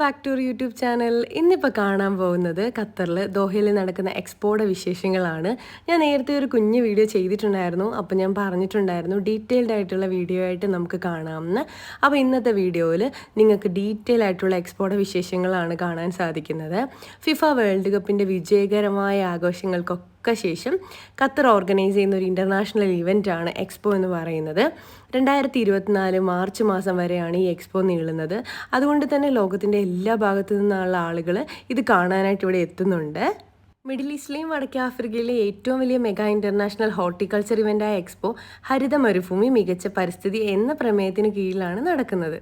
Back to YouTube channel. ഇന്നിപ്പോൾ കാണാൻ പോകുന്നത് ഖത്തറിൽ ദോഹയിൽ നടക്കുന്ന എക്സ്പോയുടെ വിശേഷങ്ങളാണ്. ഞാൻ നേരത്തെ ഒരു കുഞ്ഞു വീഡിയോ ചെയ്തിട്ടുണ്ടായിരുന്നു. അപ്പോൾ ഞാൻ പറഞ്ഞിട്ടുണ്ടായിരുന്നു ഡീറ്റെയിൽഡ് ആയിട്ടുള്ള വീഡിയോ ആയിട്ട് നമുക്ക് കാണാമെന്ന്. അപ്പോൾ ഇന്നത്തെ വീഡിയോയിൽ നിങ്ങൾക്ക് ഡീറ്റെയിൽ ആയിട്ടുള്ള എക്സ്പോയുടെ വിശേഷങ്ങളാണ് കാണാൻ സാധിക്കുന്നത്. ഫിഫ വേൾഡ് കപ്പിൻ്റെ വിജയകരമായ ആഘോഷങ്ങൾക്കൊക്കെ ശേഷം ഖത്തർ ഓർഗനൈസ് ചെയ്യുന്ന ഒരു ഇൻ്റർനാഷണൽ ഇവൻ്റാണ് എക്സ്പോ എന്ന് പറയുന്നത്. 2024 മാർച്ച് മാസം വരെയാണ് ഈ എക്സ്പോ നീളുന്നത്. അതുകൊണ്ട് തന്നെ ലോകത്തിൻ്റെ എല്ലാ ഭാഗത്തു നിന്നുള്ള ആളുകൾ ഇത് കാണാനായിട്ട് ഇവിടെ എത്തുന്നുണ്ട്. മിഡിൽ ഈസ്റ്റിലെയും വടക്കേ ആഫ്രിക്കയിലെ ഏറ്റവും വലിയ മെഗാ ഇൻ്റർനാഷണൽ ഹോർട്ടിക്കൾച്ചർ ഇവൻ്റായ എക്സ്പോ ഹരിത മരുഭൂമി മികച്ച പരിസ്ഥിതി എന്ന പ്രമേയത്തിന് കീഴിലാണ് നടക്കുന്നത്.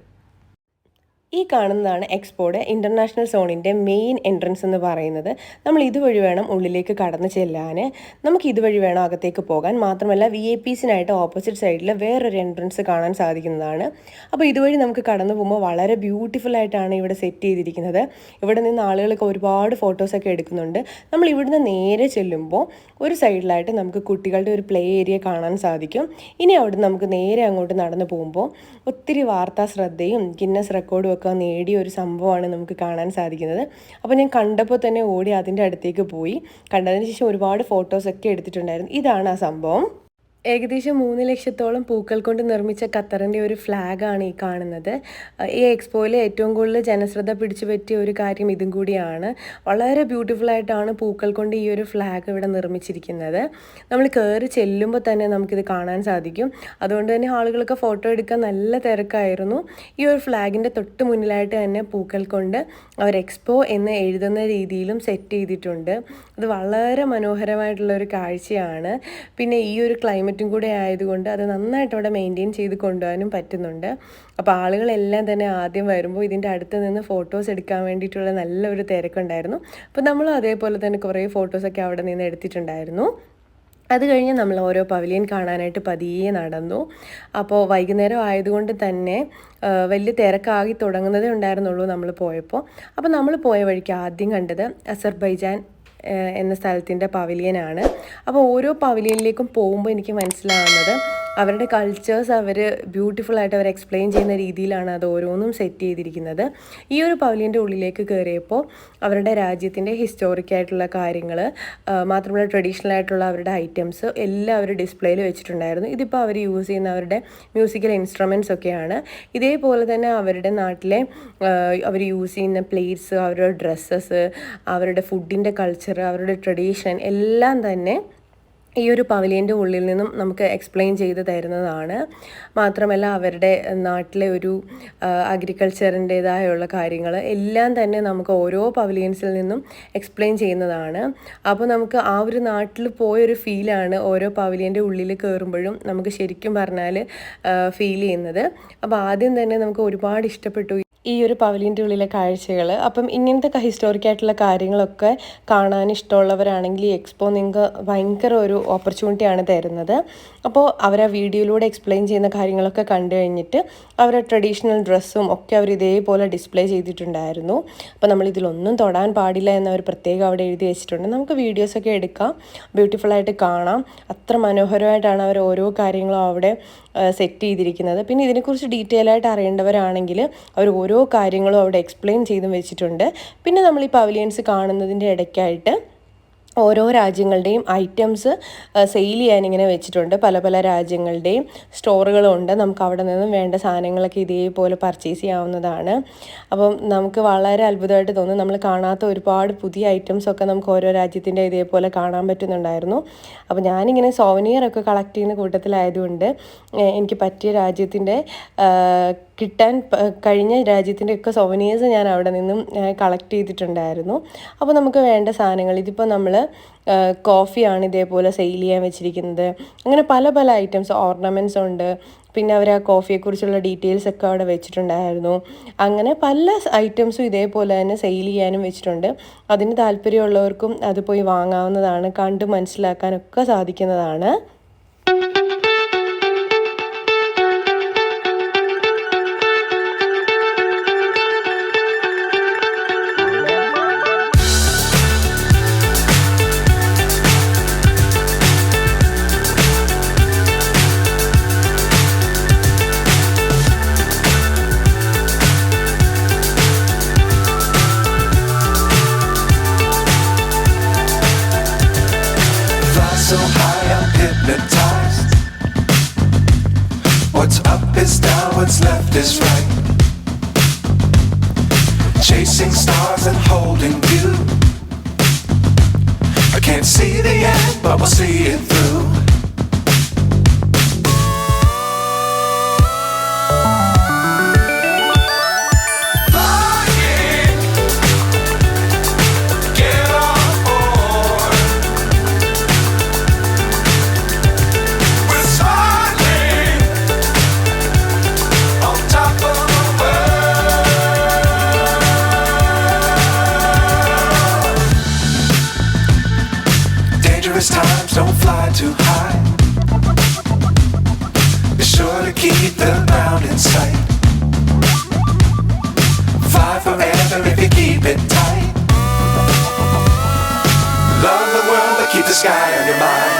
ഈ കാണുന്നതാണ് എക്സ്പോയുടെ ഇൻ്റർനാഷണൽ സോണിൻ്റെ മെയിൻ എൻട്രൻസ് എന്ന് പറയുന്നത്. നമ്മൾ ഇതുവഴി വേണം ഉള്ളിലേക്ക് കടന്നു ചെല്ലാൻ. നമുക്ക് ഇതുവഴി വേണം അകത്തേക്ക് പോകാൻ. മാത്രമല്ല VIPസിനായിട്ട് ഓപ്പോസിറ്റ് സൈഡിൽ വേറൊരു എൻട്രൻസ് കാണാൻ സാധിക്കുന്നതാണ്. അപ്പോൾ ഇതുവഴി നമുക്ക് കടന്നു പോകുമ്പോൾ വളരെ ബ്യൂട്ടിഫുൾ ആയിട്ടാണ് ഇവിടെ സെറ്റ് ചെയ്തിരിക്കുന്നത്. ഇവിടെ നിന്ന് ആളുകൾക്ക് ഒരുപാട് ഫോട്ടോസൊക്കെ എടുക്കുന്നുണ്ട്. നമ്മൾ ഇവിടുന്ന് നേരെ ചെല്ലുമ്പോൾ ഒരു സൈഡിലായിട്ട് നമുക്ക് കുട്ടികളുടെ ഒരു പ്ലേ ഏരിയ കാണാൻ സാധിക്കും. ഇനി അവിടെ നമുക്ക് നേരെ അങ്ങോട്ട് നടന്നു പോകുമ്പോൾ ഒത്തിരി വാർത്താ ശ്രദ്ധയും ഗിന്നസ് റെക്കോർഡും ഒക്കെ നേടിയ ഒരു സംഭവമാണ് നമുക്ക് കാണാൻ സാധിക്കുന്നത്. അപ്പോൾ ഞാൻ കണ്ടപ്പോൾ തന്നെ ഓടി അതിൻ്റെ അടുത്തേക്ക് പോയി. കണ്ടതിന് ശേഷം ഒരുപാട് ഫോട്ടോസൊക്കെ എടുത്തിട്ടുണ്ടായിരുന്നു. ഇതാണ് ആ സംഭവം. ഏകദേശം 3 ലക്ഷത്തോളം പൂക്കൾ കൊണ്ട് നിർമ്മിച്ച ഖത്തറിൻ്റെ ഒരു ഫ്ലാഗാണ് ഈ കാണുന്നത്. ഈ എക്സ്പോയിൽ ഏറ്റവും കൂടുതൽ ജനശ്രദ്ധ പിടിച്ചു പറ്റിയ ഒരു കാര്യം ഇതും കൂടിയാണ്. വളരെ ബ്യൂട്ടിഫുള്ളായിട്ടാണ് പൂക്കൾ കൊണ്ട് ഈ ഒരു ഫ്ലാഗ് ഇവിടെ നിർമ്മിച്ചിരിക്കുന്നത്. നമ്മൾ കയറി ചെല്ലുമ്പോൾ തന്നെ നമുക്കിത് കാണാൻ സാധിക്കും. അതുകൊണ്ട് തന്നെ ആളുകൾക്ക് ഫോട്ടോ എടുക്കാൻ നല്ല തിരക്കായിരുന്നു. ഈ ഒരു ഫ്ലാഗിൻ്റെ തൊട്ട് മുന്നിലായിട്ട് തന്നെ പൂക്കൾ കൊണ്ട് അവർ എക്സ്പോ എന്ന് എഴുതുന്ന രീതിയിലും സെറ്റ് ചെയ്തിട്ടുണ്ട്. അത് വളരെ മനോഹരമായിട്ടുള്ളൊരു കാഴ്ചയാണ്. പിന്നെ ഈ ഒരു ക്ലൈമറ്റും കൂടെ ആയതുകൊണ്ട് അത് നന്നായിട്ട് അവിടെ മെയിൻറ്റെയിൻ ചെയ്ത് കൊണ്ടുപോകാനും പറ്റുന്നുണ്ട്. അപ്പോൾ ആളുകളെല്ലാം തന്നെ ആദ്യം വരുമ്പോൾ ഇതിൻ്റെ അടുത്ത് നിന്ന് ഫോട്ടോസ് എടുക്കാൻ വേണ്ടിയിട്ടുള്ള നല്ലൊരു തിരക്കുണ്ടായിരുന്നു. അപ്പോൾ നമ്മൾ അതേപോലെ തന്നെ കുറേ ഫോട്ടോസൊക്കെ അവിടെ നിന്ന് എടുത്തിട്ടുണ്ടായിരുന്നു. അത് കഴിഞ്ഞ് നമ്മൾ ഓരോ പവലിയൻ കാണാനായിട്ട് പതിയെ നടന്നു. അപ്പോൾ വൈകുന്നേരം ആയതുകൊണ്ട് തന്നെ വലിയ തിരക്കാകി തുടങ്ങുന്നതേ ഉണ്ടായിരുന്നുള്ളൂ നമ്മൾ പോയപ്പോൾ. അപ്പോൾ നമ്മൾ പോയ വഴിക്ക് ആദ്യം കണ്ടത് അസർബൈജാൻ എന്ന സ്ഥലത്തിൻ്റെ പവലിയനാണ്. അപ്പോൾ ഓരോ പവലിയനിലേക്കും പോകുമ്പോൾ എനിക്ക് മനസ്സിലാവുന്നത് അവരുടെ കൾച്ചേഴ്സ് അവർ ബ്യൂട്ടിഫുള്ളായിട്ട് അവർ എക്സ്പ്ലെയിൻ ചെയ്യുന്ന രീതിയിലാണ് അത് ഓരോന്നും സെറ്റ് ചെയ്തിരിക്കുന്നത്. ഈ ഒരു പവലിയൻ്റെ ഉള്ളിലേക്ക് കയറിയപ്പോൾ അവരുടെ രാജ്യത്തിൻ്റെ ഹിസ്റ്റോറിക്കായിട്ടുള്ള കാര്യങ്ങൾ മാത്രമല്ല ട്രഡീഷണൽ ആയിട്ടുള്ള അവരുടെ ഐറ്റംസ് എല്ലാം അവർ ഡിസ്പ്ലേയിൽ വെച്ചിട്ടുണ്ടായിരുന്നു. ഇതിപ്പോൾ അവർ യൂസ് ചെയ്യുന്ന അവരുടെ മ്യൂസിക്കൽ ഇൻസ്ട്രുമെൻറ്റ്സ് ഒക്കെയാണ്. ഇതേപോലെ തന്നെ അവരുടെ നാട്ടിലെ അവർ യൂസ് ചെയ്യുന്ന പ്ലേറ്റ്സ്, അവരുടെ ഡ്രസ്സസ്, അവരുടെ ഫുഡിൻ്റെ കൾച്ചർ, അവരുടെ ട്രഡീഷൻ എല്ലാം തന്നെ ഈ ഒരു പവലിയൻ്റെ ഉള്ളിൽ നിന്നും നമുക്ക് എക്സ്പ്ലെയിൻ ചെയ്ത് തരുന്നതാണ്. മാത്രമല്ല അവരുടെ നാട്ടിലെ ഒരു അഗ്രികൾച്ചറിൻ്റേതായുള്ള കാര്യങ്ങൾ എല്ലാം തന്നെ നമുക്ക് ഓരോ പവലിയൻസിൽ നിന്നും എക്സ്പ്ലെയിൻ ചെയ്യുന്നതാണ്. അപ്പോൾ നമുക്ക് ആ ഒരു നാട്ടിൽ പോയൊരു ഫീലാണ് ഓരോ പവലിയൻ്റെ ഉള്ളിൽ കയറുമ്പോഴും നമുക്ക് ശരിക്കും പറഞ്ഞാൽ ഫീൽ ചെയ്യുന്നത്. അപ്പോൾ ആദ്യം തന്നെ നമുക്ക് ഒരുപാട് ഇഷ്ടപ്പെട്ടു ഈ ഒരു പവലിയൻ്റെ ഉള്ളിലെ കാഴ്ചകൾ. അപ്പം ഇങ്ങനത്തെ ഹിസ്റ്റോറിക്കായിട്ടുള്ള കാര്യങ്ങളൊക്കെ കാണാൻ ഇഷ്ടമുള്ളവരാണെങ്കിൽ ഈ എക്സ്പോ നിങ്ങൾക്ക് ഭയങ്കര ഒരു ഓപ്പർച്യൂണിറ്റിയാണ് തരുന്നത്. അപ്പോൾ അവർ ആ വീഡിയോയിലൂടെ എക്സ്പ്ലെയിൻ ചെയ്യുന്ന കാര്യങ്ങളൊക്കെ കണ്ടു കഴിഞ്ഞിട്ട് അവരുടെ ട്രഡീഷണൽ ഡ്രസ്സും ഒക്കെ അവർ ഇതേപോലെ ഡിസ്പ്ലേ ചെയ്തിട്ടുണ്ടായിരുന്നു. അപ്പോൾ നമ്മളിതിലൊന്നും തൊടാൻ പാടില്ല എന്നവർ പ്രത്യേകം അവിടെ എഴുതി വെച്ചിട്ടുണ്ട്. നമുക്ക് വീഡിയോസൊക്കെ എടുക്കാം, ബ്യൂട്ടിഫുള്ളായിട്ട് കാണാം. അത്ര മനോഹരമായിട്ടാണ് അവർ ഓരോ കാര്യങ്ങളും അവിടെ സെറ്റ് ചെയ്തിരിക്കുന്നത്. പിന്നെ ഇതിനെക്കുറിച്ച് ഡീറ്റെയിൽ ആയിട്ട് അറിയേണ്ടവരാണെങ്കിൽ അവർ ഓരോ കാര്യങ്ങളും അവിടെ എക്സ്പ്ലെയിൻ ചെയ്തും വെച്ചിട്ടുണ്ട്. പിന്നെ നമ്മൾ ഈ പവലിയൻസ് കാണുന്നതിൻ്റെ ഇടയ്ക്കായിട്ട് ഓരോ രാജ്യങ്ങളുടെയും ഐറ്റംസ് സെയിൽ ചെയ്യാൻ ഇങ്ങനെ വെച്ചിട്ടുണ്ട്. പല പല രാജ്യങ്ങളുടെയും സ്റ്റോറുകളുണ്ട്. നമുക്ക് അവിടെ നിന്നും വേണ്ട സാധനങ്ങളൊക്കെ ഇതേപോലെ പർച്ചേസ് ചെയ്യാവുന്നതാണ്. അപ്പം നമുക്ക് വളരെ അത്ഭുതമായിട്ട് തോന്നും. നമ്മൾ കാണാത്ത ഒരുപാട് പുതിയ ഐറ്റംസൊക്കെ നമുക്ക് ഓരോ രാജ്യത്തിൻ്റെ ഇതേപോലെ കാണാൻ പറ്റുന്നുണ്ടായിരുന്നു. അപ്പോൾ ഞാനിങ്ങനെ സോവനിയറൊക്കെ കളക്ട് ചെയ്യുന്ന കൂട്ടത്തിലായതുകൊണ്ട് എനിക്ക് പറ്റിയ രാജ്യത്തിൻ്റെ കിട്ടാൻ കഴിഞ്ഞ രാജ്യത്തിൻ്റെ ഒക്കെ സോവനിയേഴ്സ് ഞാൻ അവിടെ നിന്നും കളക്ട് ചെയ്തിട്ടുണ്ടായിരുന്നു. അപ്പോൾ നമുക്ക് വേണ്ട സാധനങ്ങൾ ഇതിപ്പോൾ നമ്മൾ കോഫിയാണ് ഇതേപോലെ സെയിൽ ചെയ്യാൻ വെച്ചിരിക്കുന്നത്. അങ്ങനെ പല പല ഐറ്റംസ് ഓർണമെൻറ്റ്സ് ഉണ്ട്. പിന്നെ അവർ ആ കോഫിയെക്കുറിച്ചുള്ള ഡീറ്റെയിൽസ് ഒക്കെ അവിടെ വെച്ചിട്ടുണ്ടായിരുന്നു. അങ്ങനെ പല ഐറ്റംസും ഇതേപോലെ തന്നെ സെയിൽ ചെയ്യാനും വെച്ചിട്ടുണ്ട്. അതിന് താല്പര്യമുള്ളവർക്കും അത് പോയി വാങ്ങാവുന്നതാണ്, കണ്ട് മനസ്സിലാക്കാനൊക്കെ സാധിക്കുന്നതാണ്. is down, what's left is right. Chasing stars and holding you. I can't see the end, but we'll see it through. Times don't fly too high. Be sure to keep the ground in sight. Fly forever if you keep it tight. Love the world but keep the sky on your mind.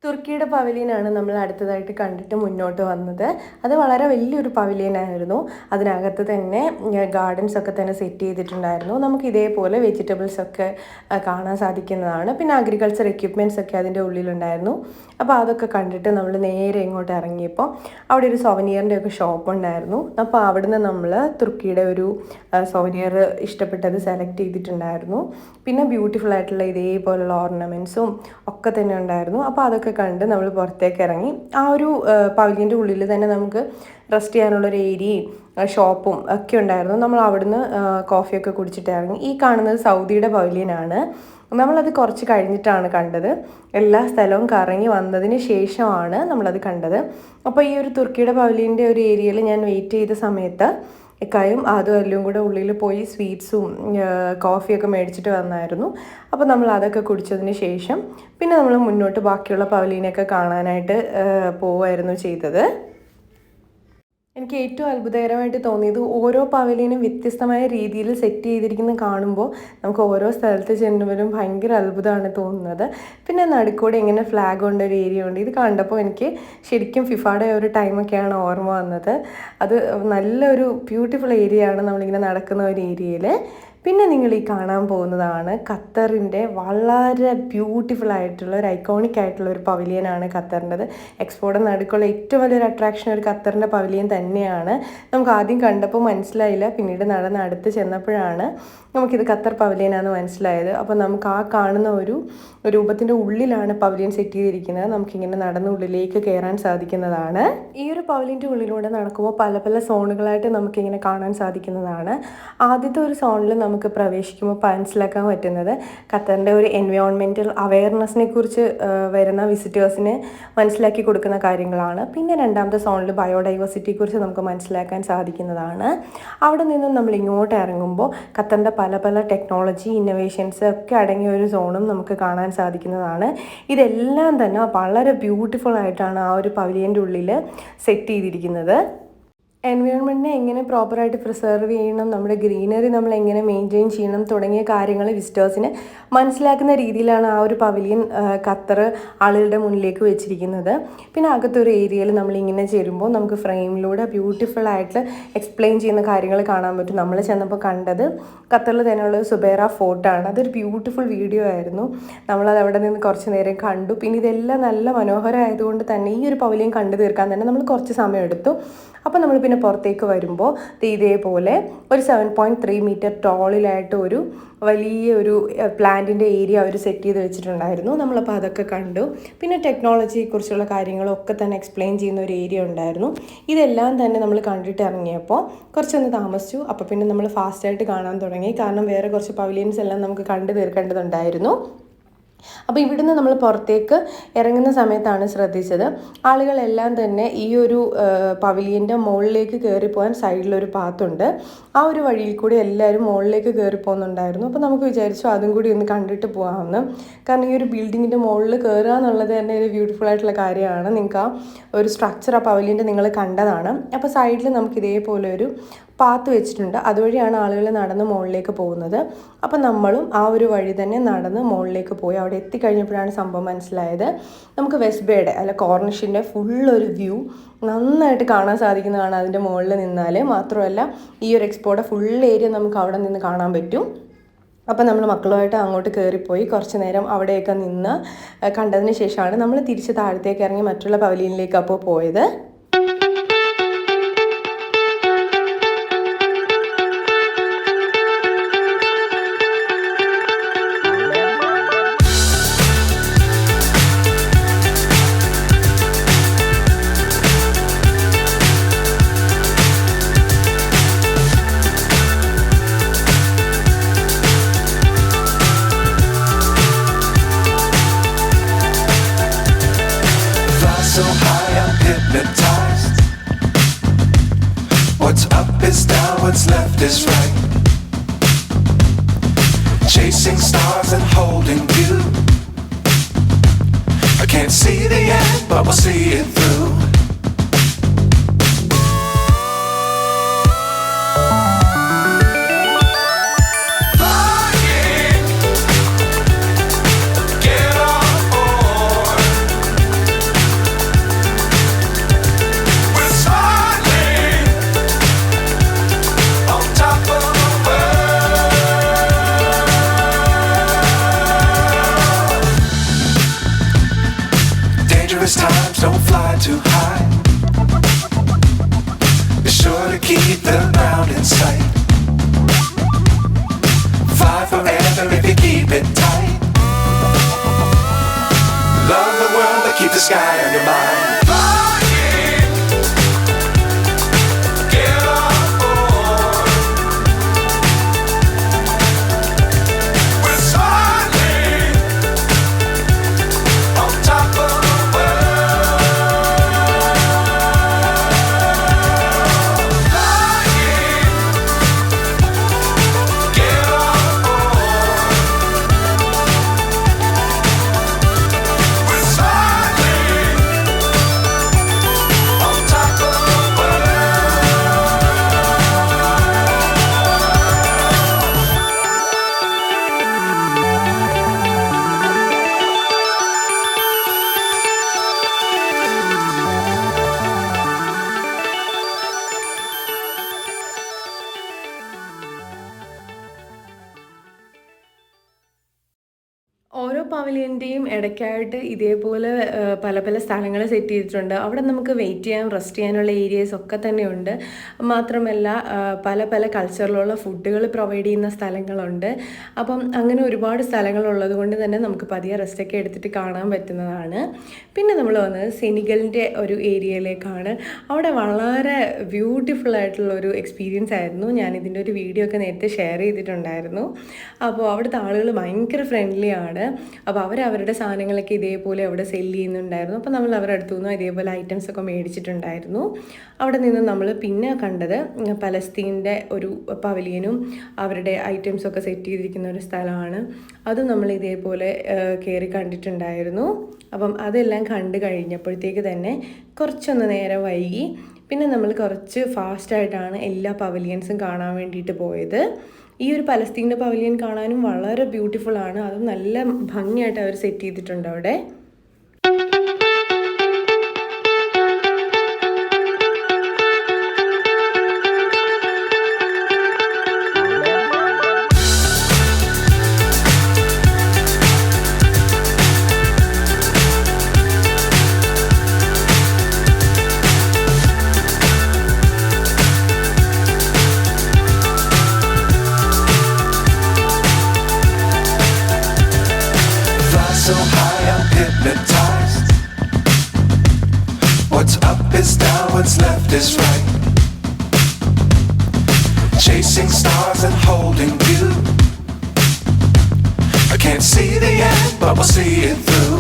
തുർക്കിയുടെ പവലിയനാണ് നമ്മൾ അടുത്തതായിട്ട് കണ്ടിട്ട് മുന്നോട്ട് വന്നത്. അത് വളരെ വലിയൊരു പവലിയനായിരുന്നു. അതിനകത്ത് തന്നെ ഗാർഡൻസ് ഒക്കെ തന്നെ സെറ്റ് ചെയ്തിട്ടുണ്ടായിരുന്നു. നമുക്ക് ഇതേപോലെ വെജിറ്റബിൾസ് ഒക്കെ കാണാൻ സാധിക്കുന്നതാണ്. പിന്നെ അഗ്രികൾച്ചർ എക്യുപ്മെൻറ്റ്സ് ഒക്കെ അതിൻ്റെ ഉള്ളിലുണ്ടായിരുന്നു. അപ്പോൾ അതൊക്കെ കണ്ടിട്ട് നമ്മൾ നേരെ ഇങ്ങോട്ട് ഇറങ്ങിയപ്പോൾ അവിടെ ഒരു സൊവനിയറിൻ്റെ ഒക്കെ ഷോപ്പ് ഉണ്ടായിരുന്നു. അപ്പോൾ അവിടുന്ന് നമ്മൾ തുർക്കിയുടെ ഒരു സൊവനിയർ ഇഷ്ടപ്പെട്ടത് സെലക്ട് ചെയ്തിട്ടുണ്ടായിരുന്നു. പിന്നെ ബ്യൂട്ടിഫുൾ ആയിട്ടുള്ള ഇതേപോലുള്ള ഓർണമെൻറ്റ്സും ഒക്കെ തന്നെ ഉണ്ടായിരുന്നു. അപ്പോൾ അതൊക്കെ കണ്ട് നമ്മൾ പുറത്തേക്ക് ഇറങ്ങി. ആ ഒരു പവലിയൻ്റെ ഉള്ളിൽ തന്നെ നമുക്ക് റെസ്റ്റ് ചെയ്യാനുള്ളൊരു ഏരിയയും ഷോപ്പും ഒക്കെ ഉണ്ടായിരുന്നു. നമ്മൾ അവിടുന്ന് കോഫിയൊക്കെ കുടിച്ചിട്ട് ഇറങ്ങി. ഈ കാണുന്നത് സൗദിയുടെ പവലിയനാണ്. നമ്മളത് കുറച്ച് കഴിഞ്ഞിട്ടാണ് കണ്ടത്. എല്ലാ സ്ഥലവും കറങ്ങി വന്നതിന് ശേഷമാണ് നമ്മളത് കണ്ടത്. അപ്പോൾ ഈ ഒരു തുർക്കിയുടെ പവലിയൻ്റെ ഒരു ഏരിയയിൽ ഞാൻ വെയിറ്റ് ചെയ്ത സമയത്ത് ഇക്കായും അതും എല്ലാം കൂടെ ഉള്ളിൽ പോയി സ്വീറ്റ്സും കോഫിയൊക്കെ മേടിച്ചിട്ട് വന്നായിരുന്നു. അപ്പോൾ നമ്മൾ അതൊക്കെ കുടിച്ചതിന് ശേഷം പിന്നെ നമ്മൾ മുന്നോട്ട് ബാക്കിയുള്ള പവലിയനൊക്കെ കാണാനായിട്ട് പോവുമായിരുന്നു ചെയ്തത്. എനിക്ക് ഏറ്റവും അത്ഭുതകരമായിട്ട് തോന്നിയത് ഓരോ പവലിയനും വ്യത്യസ്തമായ രീതിയിൽ സെറ്റ് ചെയ്തിരിക്കുന്നത് കാണുമ്പോൾ നമുക്ക് ഓരോ സ്ഥലത്ത് ചെല്ലുമ്പോഴും ഭയങ്കര അത്ഭുതമാണ് തോന്നുന്നത്. പിന്നെ നടുക്കൂടെ ഇങ്ങനെ ഫ്ലാഗ് കൊണ്ട് ഒരു ഏരിയ ഉണ്ട്. ഇത് കണ്ടപ്പോൾ എനിക്ക് ശരിക്കും ഫിഫയുടെ ഒരു ടൈമൊക്കെയാണ് ഓർമ്മ വന്നത്. അത് നല്ലൊരു ബ്യൂട്ടിഫുൾ ഏരിയ ആണ് നമ്മളിങ്ങനെ നടക്കുന്ന ഒരു ഏരിയയിൽ. പിന്നെ നിങ്ങൾ ഈ കാണാൻ പോകുന്നതാണ് ഖത്തറിൻ്റെ വളരെ ബ്യൂട്ടിഫുൾ ആയിട്ടുള്ള ഒരു ഐക്കോണിക് ആയിട്ടുള്ള ഒരു പവലിയനാണ് ഖത്തറിൻ്റെത്. എക്സ്പോയുടെ നടുക്കുള്ള ഏറ്റവും വലിയൊരു അട്രാക്ഷൻ ഒരു ഖത്തറിൻ്റെ പവലിയൻ തന്നെയാണ്. നമുക്ക് ആദ്യം കണ്ടപ്പോൾ മനസ്സിലായില്ല, പിന്നീട് നടന്ന് അടുത്ത് ചെന്നപ്പോഴാണ് നമുക്കിത് ഖത്തർ പവലിയനാണെന്ന് മനസ്സിലായത്. അപ്പോൾ നമുക്ക് ആ കാണുന്ന ഒരു രൂപത്തിൻ്റെ ഉള്ളിലാണ് പവലിയൻ സെറ്റ് ചെയ്തിരിക്കുന്നത്. നമുക്കിങ്ങനെ നടന്ന് ഉള്ളിലേക്ക് കയറാൻ സാധിക്കുന്നതാണ്. ഈ ഒരു പവലിയൻ്റെ ഉള്ളിലൂടെ നടക്കുമ്പോൾ പല പല സോണുകളായിട്ട് നമുക്കിങ്ങനെ കാണാൻ സാധിക്കുന്നതാണ്. ആദ്യത്തെ ഒരു സോണിൽ നമുക്ക് പ്രവേശിക്കുമ്പോൾ മനസ്സിലാക്കാൻ പറ്റുന്നത് ഖത്തറിൻ്റെ ഒരു എൻവയോൺമെൻറ്റൽ അവയർനെസ്സിനെ കുറിച്ച് വരുന്ന വിസിറ്റേഴ്സിന് മനസ്സിലാക്കി കൊടുക്കുന്ന കാര്യങ്ങളാണ്. പിന്നെ രണ്ടാമത്തെ സോണിൽ ബയോഡൈവേഴ്സിറ്റിയെക്കുറിച്ച് നമുക്ക് മനസ്സിലാക്കാൻ സാധിക്കുന്നതാണ്. അവിടെ നിന്നും നമ്മൾ ഇങ്ങോട്ട് ഇറങ്ങുമ്പോൾ ഖത്തറിൻ്റെ പല പല ടെക്നോളജി ഇന്നോവേഷൻസ് ഒക്കെ അടങ്ങിയ ഒരു സോണും നമുക്ക് കാണാൻ സാധിക്കുന്നതാണ്. ഇതെല്ലാം തന്നെ വളരെ ബ്യൂട്ടിഫുൾ ആയിട്ടാണ് ആ ഒരു പവലിയൻ്റെ ഉള്ളിൽ സെറ്റ് ചെയ്തിരിക്കുന്നത്. എൻവയോൺമെൻറ്റിനെ എങ്ങനെ പ്രോപ്പറായിട്ട് പ്രിസർവ് ചെയ്യണം, നമ്മുടെ ഗ്രീനറി നമ്മൾ എങ്ങനെ മെയിൻറ്റെയിൻ ചെയ്യണം തുടങ്ങിയ കാര്യങ്ങൾ വിസിറ്റേഴ്സിന് മനസ്സിലാക്കുന്ന രീതിയിലാണ് ആ ഒരു പവലിയൻ ഖത്തർ ആളുകളുടെ മുന്നിലേക്ക് വെച്ചിരിക്കുന്നത്. പിന്നെ അകത്തൊരു ഏരിയയിൽ നമ്മളിങ്ങനെ ചേരുമ്പോൾ നമുക്ക് ഫ്രെയിമിലൂടെ ബ്യൂട്ടിഫുൾ ആയിട്ട് എക്സ്പ്ലെയിൻ ചെയ്യുന്ന കാര്യങ്ങൾ കാണാൻ പറ്റും. നമ്മൾ ചെന്നപ്പോൾ കണ്ടത് ഖത്തറിൽ തന്നെയുള്ള സുബൈറ ഫോർട്ടാണ്. അതൊരു ബ്യൂട്ടിഫുൾ വീഡിയോ ആയിരുന്നു. നമ്മളത് അവിടെ നിന്ന് കുറച്ച് നേരം കണ്ടു. പിന്നെ ഇതെല്ലാം നല്ല മനോഹരമായതുകൊണ്ട് തന്നെ ഈ ഒരു പവലിയൻ കണ്ടു തീർക്കാൻ തന്നെ നമ്മൾ കുറച്ച് സമയം എടുത്തു. അപ്പോൾ നമ്മൾ പിന്നെ പുറത്തേക്ക് വരുമ്പോൾ ഇതേപോലെ ഒരു 7.3 മീറ്റർ ടോളിലായിട്ട് ഒരു വലിയൊരു പ്ലാന്റിൻ്റെ ഏരിയ അവർ സെറ്റ് ചെയ്ത് വെച്ചിട്ടുണ്ടായിരുന്നു. നമ്മളപ്പോൾ അതൊക്കെ കണ്ടു. പിന്നെ ടെക്നോളജിയെക്കുറിച്ചുള്ള കാര്യങ്ങളൊക്കെ തന്നെ എക്സ്പ്ലെയിൻ ചെയ്യുന്ന ഒരു ഏരിയ ഉണ്ടായിരുന്നു. ഇതെല്ലാം തന്നെ നമ്മൾ കണ്ടിട്ട് ഇറങ്ങിയപ്പോൾ കുറച്ചൊന്ന് താമസിച്ചു. അപ്പോൾ പിന്നെ നമ്മൾ ഫാസ്റ്റായിട്ട് കാണാൻ തുടങ്ങി. കാരണം വേറെ കുറച്ച് പവലിയൻസ് എല്ലാം നമുക്ക് കണ്ടു തീർക്കേണ്ടതുണ്ടായിരുന്നു. അപ്പോൾ ഇവിടുന്ന് നമ്മൾ പുറത്തേക്ക് ഇറങ്ങുന്ന സമയത്താണ് ശ്രദ്ധിച്ചത്, ആളുകളെല്ലാം തന്നെ ഈ ഒരു പവലിയൻ്റെ മുകളിലേക്ക് കയറിപ്പോകാൻ സൈഡിലൊരു പാത്തുണ്ട്. ആ ഒരു വഴിയിൽ കൂടി എല്ലാവരും മുകളിലേക്ക് കയറി പോകുന്നുണ്ടായിരുന്നു. അപ്പോൾ നമുക്ക് വിചാരിച്ചു അതും കൂടി ഒന്ന് കണ്ടിട്ട് പോകാമെന്ന്. കാരണം ഈ ഒരു ബിൽഡിങ്ങിൻ്റെ മുകളിൽ കയറുക എന്നുള്ളത് തന്നെ ഒരു ബ്യൂട്ടിഫുൾ ആയിട്ടുള്ള കാര്യമാണ്. നിങ്ങൾക്ക് ആ ഒരു സ്ട്രക്ചർ ആ പവലിയൻ്റെ നിങ്ങൾ കണ്ടതാണ്. അപ്പോൾ സൈഡിൽ നമുക്ക് ഇതേപോലെ ഒരു പാത്ത് വെച്ചിട്ടുണ്ട്. അതുവഴിയാണ് ആളുകൾ നടന്ന് മുകളിലേക്ക് പോകുന്നത്. അപ്പം നമ്മളും ആ ഒരു വഴി തന്നെ നടന്ന് മുകളിലേക്ക് പോയി. അവിടെ എത്തിക്കഴിഞ്ഞപ്പോഴാണ് സംഭവം മനസ്സിലായത്. നമുക്ക് വെസ്റ്റ് ബേയുടെ അല്ല കോർണിഷിൻ്റെ ഫുള്ളൊരു വ്യൂ നന്നായിട്ട് കാണാൻ സാധിക്കുന്നതാണ് അതിൻ്റെ മുകളിൽ നിന്നാൽ. മാത്രമല്ല ഈ ഒരു എക്സ്പോയുടെ ഫുൾ ഏരിയ നമുക്ക് അവിടെ നിന്ന് കാണാൻ പറ്റും. അപ്പോൾ നമ്മൾ മക്കളുമായിട്ട് അങ്ങോട്ട് കയറിപ്പോയി കുറച്ച് നേരം അവിടെയൊക്കെ നിന്ന് കണ്ടതിന് ശേഷമാണ് നമ്മൾ തിരിച്ച് താഴത്തേക്ക് ഇറങ്ങി മറ്റുള്ള പവലിയനിലേക്ക് അപ്പോൾ പോയത്. So high I'm hypnotized. What's up is down, what's left is right. Chasing stars and holding you. I can't see the end, but we'll see it through. Times don't fly too high. Be sure to keep the ground in sight. Fly forever if you keep it tight. Love the world but keep the sky on your mind. ഓരോ പവലിയൻ്റെയും ഇടയ്ക്കായിട്ട് ഇതേപോലെ പല പല സ്ഥലങ്ങൾ set ചെയ്തിട്ടുണ്ട്. അവിടെ നമുക്ക് wait ചെയ്യാൻ rest ചെയ്യാനുള്ള ഏരിയസ് ഒക്കെ തന്നെയുണ്ട്. മാത്രമല്ല പല പല കൾച്ചറിലുള്ള ഫുഡുകൾ പ്രൊവൈഡ് ചെയ്യുന്ന സ്ഥലങ്ങളുണ്ട്. അപ്പം അങ്ങനെ ഒരുപാട് സ്ഥലങ്ങളുള്ളത് കൊണ്ട് തന്നെ നമുക്ക് പതിയെ റെസ്റ്റൊക്കെ എടുത്തിട്ട് കാണാൻ പറ്റുന്നതാണ്. പിന്നെ നമ്മൾ വന്നത് സെനിഗലിൻ്റെ ഒരു ഏരിയയിലേക്കാണ്. അവിടെ വളരെ ബ്യൂട്ടിഫുൾ ആയിട്ടുള്ളൊരു എക്സ്പീരിയൻസ് ആയിരുന്നു. ഞാനിതിൻ്റെ ഒരു വീഡിയോ ഒക്കെ നേരത്തെ ഷെയർ ചെയ്തിട്ടുണ്ടായിരുന്നു. അപ്പോൾ അവിടുത്തെ ആളുകൾ ഭയങ്കര ഫ്രണ്ട്ലി ആണ്. അപ്പോൾ അവരവരുടെ സാധനങ്ങളൊക്കെ ഇതേപോലെ അവിടെ സെല്ല് ചെയ്യുന്നുണ്ടായിരുന്നു. അപ്പോൾ നമ്മൾ അവരുടെ അടുത്തു നിന്നും ഇതേപോലെ ഐറ്റംസൊക്കെ മേടിച്ചിട്ടുണ്ടായിരുന്നു. അവിടെ നിന്ന് നമ്മൾ പിന്നെ കണ്ടത് പലസ്തീൻ്റെ ഒരു പവലിയനും അവരുടെ ഐറ്റംസൊക്കെ സെറ്റ് ചെയ്തിരിക്കുന്ന ഒരു സ്ഥലമാണ്. അതും നമ്മൾ ഇതേപോലെ കയറി കണ്ടിട്ടുണ്ടായിരുന്നു. അപ്പം അതെല്ലാം കണ്ടു കഴിഞ്ഞപ്പോഴത്തേക്ക് തന്നെ കുറച്ചൊന്ന് നേരം വൈകി. പിന്നെ നമ്മൾ കുറച്ച് ഫാസ്റ്റായിട്ടാണ് എല്ലാ പവലിയൻസും കാണാൻ വേണ്ടിയിട്ട് പോയത്. ഈ ഒരു പലസ്തീൻ്റെ പവലിയൻ കാണാനും വളരെ ബ്യൂട്ടിഫുള്ളാണ്. അതും നല്ല ഭംഗിയായിട്ട് അവർ സെറ്റ് ചെയ്തിട്ടുണ്ട് അവിടെ. What's up is down, what's left is right. Chasing stars and holding you. I can't see the end, but we'll see it through.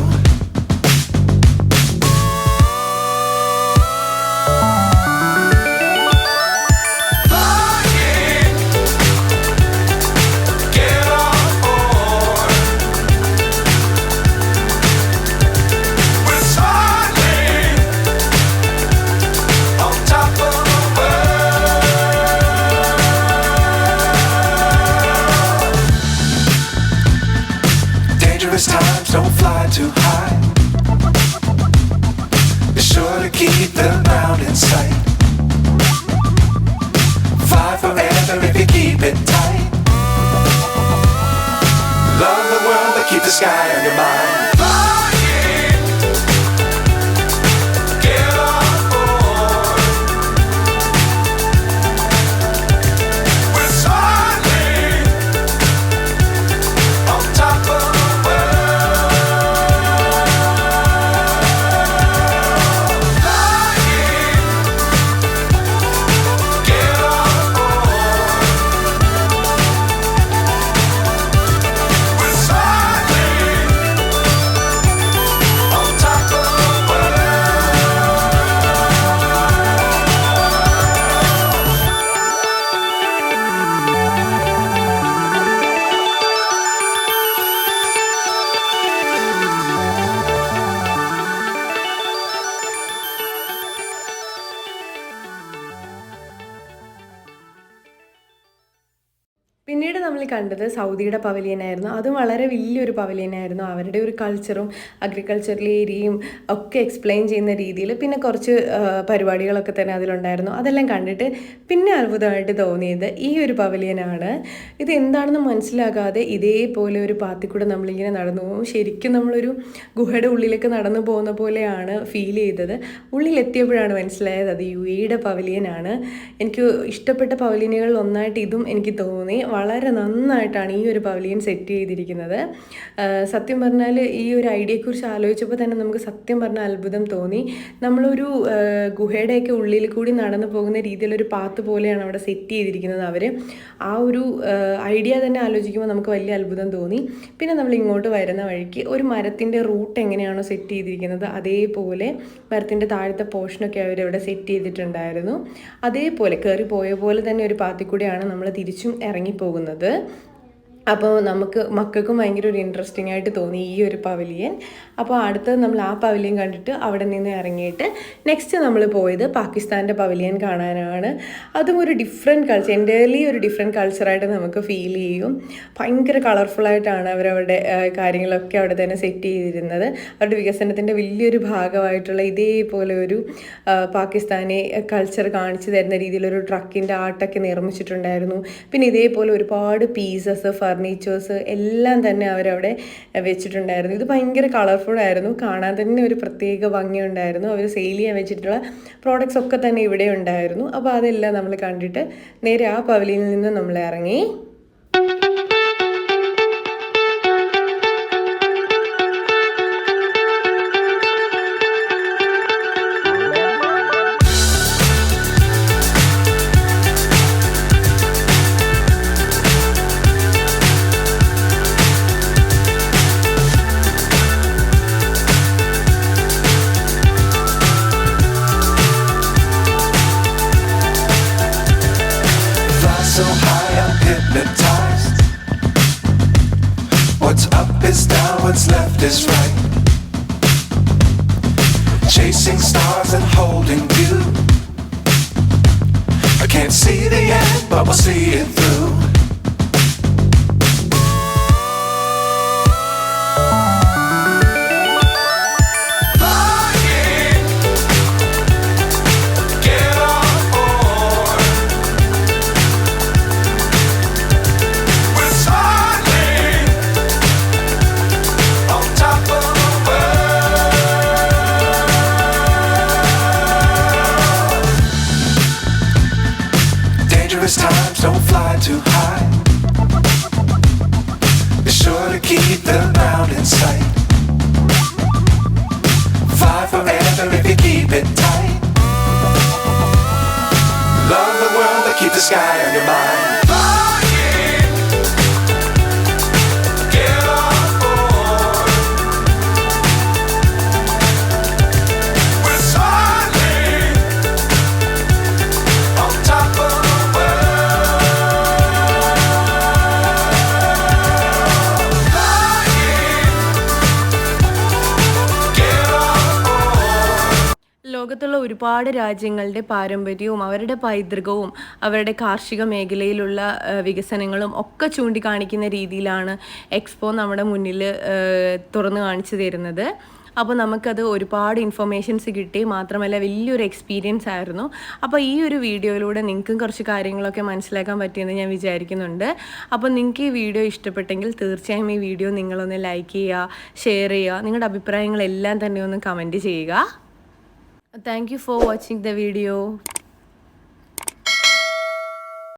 Times don't fly too high. Be sure to keep the ground in sight. Fly forever if you keep it tight. Love the world but keep the sky on your mind. പിന്നീട് നമ്മൾ കണ്ടത് സൗദിയുടെ പവലിയനായിരുന്നു. അതും വളരെ വലിയൊരു പവലിയനായിരുന്നു. അവരുടെ ഒരു കൾച്ചറും അഗ്രികൾച്ചറൽ ഏരിയയും ഒക്കെ എക്സ്പ്ലെയിൻ ചെയ്യുന്ന രീതിയിൽ പിന്നെ കുറച്ച് പരിപാടികളൊക്കെ തന്നെ അതിലുണ്ടായിരുന്നു. അതെല്ലാം കണ്ടിട്ട് പിന്നെ അത്ഭുതമായിട്ട് തോന്നിയത് ഈ ഒരു പവലിയനാണ്. ഇത് എന്താണെന്ന് മനസ്സിലാകാതെ ഇതേപോലെ ഒരു പാത്തിക്കൂടെ നമ്മളിങ്ങനെ നടന്നു പോകും. ശരിക്കും നമ്മളൊരു ഗുഹയുടെ ഉള്ളിലേക്ക് നടന്നു പോകുന്ന പോലെയാണ് ഫീൽ ചെയ്തത്. ഉള്ളിലെത്തിയപ്പോഴാണ് മനസ്സിലായത് അത് UAEയുടെ പവലിയനാണ്. എനിക്ക് ഇഷ്ടപ്പെട്ട പവലിയനുകളിൽ ഒന്നായിട്ട് ഇതും എനിക്ക് തോന്നി. വളരെ നന്നായിട്ടാണ് ഈ ഒരു പവലിയൻ സെറ്റ് ചെയ്തിരിക്കുന്നത്. സത്യം പറഞ്ഞാൽ ഈ ഒരു ഐഡിയയെക്കുറിച്ച് ആലോചിച്ചപ്പോൾ തന്നെ നമുക്ക് സത്യം പറഞ്ഞാൽ അത്ഭുതം തോന്നി. നമ്മളൊരു ഗുഹയുടെയൊക്കെ ഉള്ളിൽ കൂടി നടന്നു പോകുന്ന രീതിയിലൊരു പാത്ത് പോലെയാണ് അവിടെ സെറ്റ് ചെയ്തിരിക്കുന്നത് അവർ. ആ ഒരു ഐഡിയ തന്നെ ആലോചിക്കുമ്പോൾ നമുക്ക് വലിയ അത്ഭുതം തോന്നി. പിന്നെ നമ്മൾ ഇങ്ങോട്ട് വരുന്ന വഴിക്ക് ഒരു മരത്തിൻ്റെ റൂട്ട് എങ്ങനെയാണോ സെറ്റ് ചെയ്തിരിക്കുന്നത് അതേപോലെ മരത്തിൻ്റെ താഴത്തെ പോർഷനൊക്കെ അവരവിടെ സെറ്റ് ചെയ്തിട്ടുണ്ടായിരുന്നു. അതേപോലെ കയറി പോയ പോലെ തന്നെ ഒരു പാത്തിൽ കൂടെയാണ് നമ്മൾ തിരിച്ചും ഇറങ്ങിപ്പോകുന്നത്. അപ്പോൾ മക്കൾക്കും ഭയങ്കര ഒരു ഇൻട്രസ്റ്റിംഗ് ആയിട്ട് തോന്നി ഈ ഒരു പവലിയൻ. അപ്പോൾ അടുത്തത് നമ്മൾ ആ പവലിയൻ കണ്ടിട്ട് അവിടെ നിന്ന് ഇറങ്ങിയിട്ട് നെക്സ്റ്റ് നമ്മൾ പോയത് പാകിസ്ഥാൻ്റെ പവലിയൻ കാണാനാണ്. അതും ഒരു ഡിഫറെൻറ്റ് കൾച്ചർ, എൻ്റയർലി ഒരു ഡിഫറെൻറ്റ് കൾച്ചറായിട്ട് നമുക്ക് ഫീൽ ചെയ്യും. ഭയങ്കര കളർഫുള്ളായിട്ടാണ് അവരവരുടെ കാര്യങ്ങളൊക്കെ അവിടെ തന്നെ സെറ്റ് ചെയ്തിരുന്നത്. അവരുടെ വികസനത്തിൻ്റെ വലിയൊരു ഭാഗമായിട്ടുള്ള ഇതേപോലെ ഒരു പാകിസ്ഥാനി കൾച്ചർ കാണിച്ചു തരുന്ന രീതിയിലൊരു ട്രക്കിൻ്റെ ആർട്ടൊക്കെ നിർമ്മിച്ചിട്ടുണ്ടായിരുന്നു. പിന്നെ ഇതേപോലെ ഒരുപാട് പീസസ്, ഫർണിച്ചേഴ്സ് എല്ലാം തന്നെ അവരവിടെ വെച്ചിട്ടുണ്ടായിരുന്നു. ഇത് ഭയങ്കര കളർഫുള്ളായിരുന്നു. കാണാൻ തന്നെ ഒരു പ്രത്യേക ഭംഗിയുണ്ടായിരുന്നു. അവർ സെയിൽ ചെയ്യാൻ വെച്ചിട്ടുള്ള പ്രോഡക്റ്റ്സ് ഒക്കെ തന്നെ ഇവിടെ ഉണ്ടായിരുന്നു. അപ്പോൾ അതെല്ലാം നമ്മൾ കണ്ടിട്ട് നേരെ ആ പവലിയനിൽ നിന്ന് നമ്മൾ ഇറങ്ങി. So high I'm hypnotized. What's up is down, what's left is right. Chasing stars and holding you. I can't see the end, but we'll see it through. Times don't fly too high. Be sure to keep the ground in sight. Fly forever if you keep it tight. keep the sky on your mind. Flying, get on board. We're soaring on top of the world. Flying, get on board. ലോകത്തുള്ള ഒരുപാട് രാജ്യങ്ങളുടെ പാരമ്പര്യവും അവരുടെ പൈതൃകവും അവരുടെ കാർഷിക മേഖലയിലുള്ള വികസനങ്ങളും ഒക്കെ ചൂണ്ടിക്കാണിക്കുന്ന രീതിയിലാണ് എക്സ്പോ നമ്മുടെ മുന്നിൽ തുറന്നു കാണിച്ചു തരുന്നത്. അപ്പോൾ നമുക്കത് ഒരുപാട് ഇൻഫർമേഷൻസ് കിട്ടി, മാത്രമല്ല വലിയൊരു എക്സ്പീരിയൻസ് ആയിരുന്നു. അപ്പോൾ ഈ ഒരു വീഡിയോയിലൂടെ നിങ്ങൾക്കും കുറച്ച് കാര്യങ്ങളൊക്കെ മനസ്സിലാക്കാൻ പറ്റിയെന്ന് ഞാൻ വിചാരിക്കുന്നുണ്ട്. അപ്പോൾ നിങ്ങൾക്ക് ഈ വീഡിയോ ഇഷ്ടപ്പെട്ടെങ്കിൽ തീർച്ചയായും ഈ വീഡിയോ നിങ്ങളൊന്ന് ലൈക്ക് ചെയ്യുക, ഷെയർ ചെയ്യുക, നിങ്ങളുടെ അഭിപ്രായങ്ങളെല്ലാം തന്നെ ഒന്ന് കമൻറ്റ് ചെയ്യുക. Thank you for watching the video.